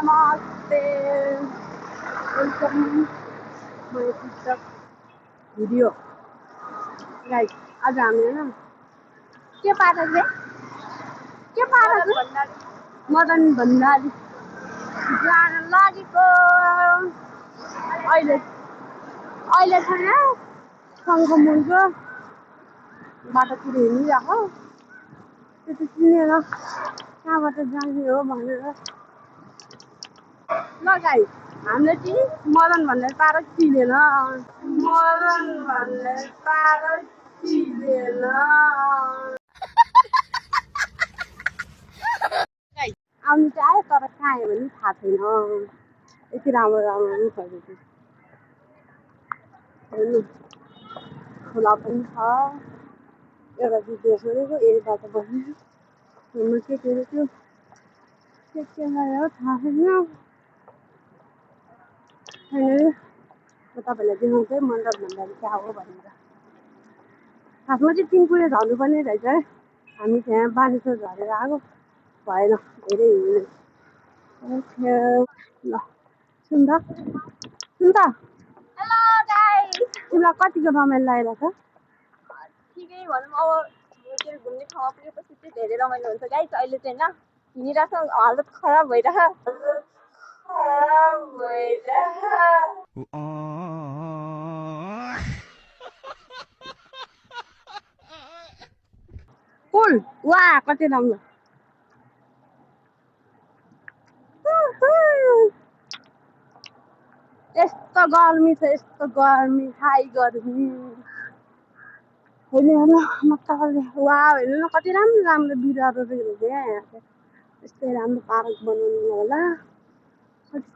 नमस्ते welcome my TikTok video guys. आज हामी होइन के पारेको मदन भण्डारी जान लागेको अहिले छैन सङ्गमुलको बाटोतिर हिँडिरहेको त्यो चिनेर कहाँबाट जाने हो भनेर ल गाइस हामीले चाहिँ मदन भण्डारी पार्क चिनेन आउनु चाहिँ आयो तर कहाँ आयो भने थाहा छैन यति राम्रो राम्रो छैन खोला पनि छ एउटा भिडियो गरेको यता त बस्नु के गरेको के भयो थाहा छैन म तपाईँलाई देखाउँछु मदन भण्डारी क्या हो भनेर। खासमा चाहिँ टिङ्कुले झर्नुपर्ने रहेछ है हामी त्यहाँ बानेश्वर झरेर आएको भएन धेरै हिँड्यो ल सुन त हेलो गाइस तिमीलाई कतिको रमाइलो लागिरहेको छ ठिकै भनौँ अब त्यो घुम्ने ठाउँमा पुगेपछि चाहिँ धेरै रमाइलो हुन्छ गाइस। अहिले चाहिँ होइन हिँडिरहेको छ हालत खराब भइरहेको पुल वा कति राम्रो यस्तो गर्मी छ यस्तो गर्मी हाई गर्मी हेर्नु हेर्नु मजाले वा हेर्नु न कति राम्रो राम्रो बिरुवाहरू रोपेको हुन्छ यहाँ चाहिँ यस्तै राम्रो पार्क बनाउनु होला कति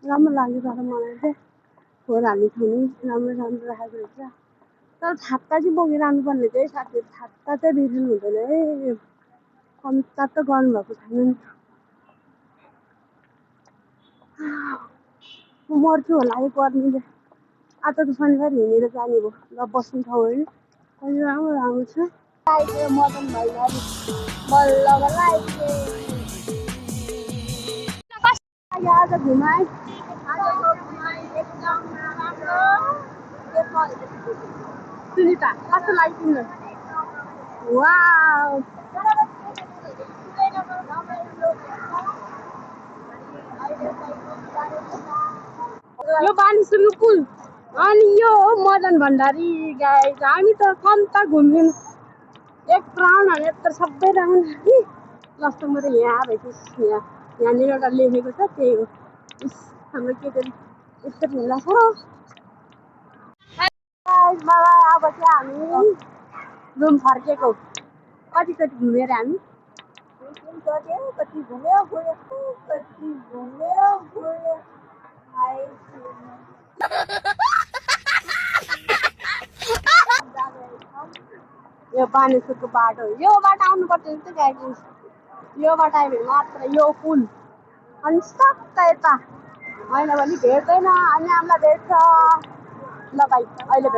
राम्रो लाग्यो तर मलाई चाहिँ खोर हाल्ने ठाउँ राम्रो राम्रो राखेको रहेछ तर छाता चाहिँ बोकिरहनु पर्ने चाहिँ साथी छाता चाहिँ बिर्सिनु हुँदैन है कम्ता त गर्नुभएको छैन नि म मर्छु होला है गर्मीले आज त शनिबार हिँडेर जाने भयो ल बस्ने ठाउँ होइन कति राम्रो राम्रो छ आइदियो मदन भण्डारी बल्ल बल्ल आइदियो आज घुमाए सुनिता कस्तो लाग्यो तिमीलाई वाउ यो बानेश्वरको पुल अनि यो हो मदन भण्डारी गाइस। हामी त कम्ता घुम्यौँ एक राउन्ड हाने तर सबै राउन्ड हाने जस्तो म त यहाँ आएको यहाँनिर एउटा लेखेको छ त्यही हो हाम्रो केटाले यस्तो हिँड्दा छ मलाई अब चाहिँ हामी रुम फर्केको कति घुमेर हामी कति घुम्यो यो बानेश्वरको बाटो यो बाटो आउनुपर्छ जस्तो गाइस यो बाटो आयो भने मात्र यो पुल अनि सबै यता होइन भने भेट्दैन अनि हामीलाई भेट्छ ल भाइ अहिले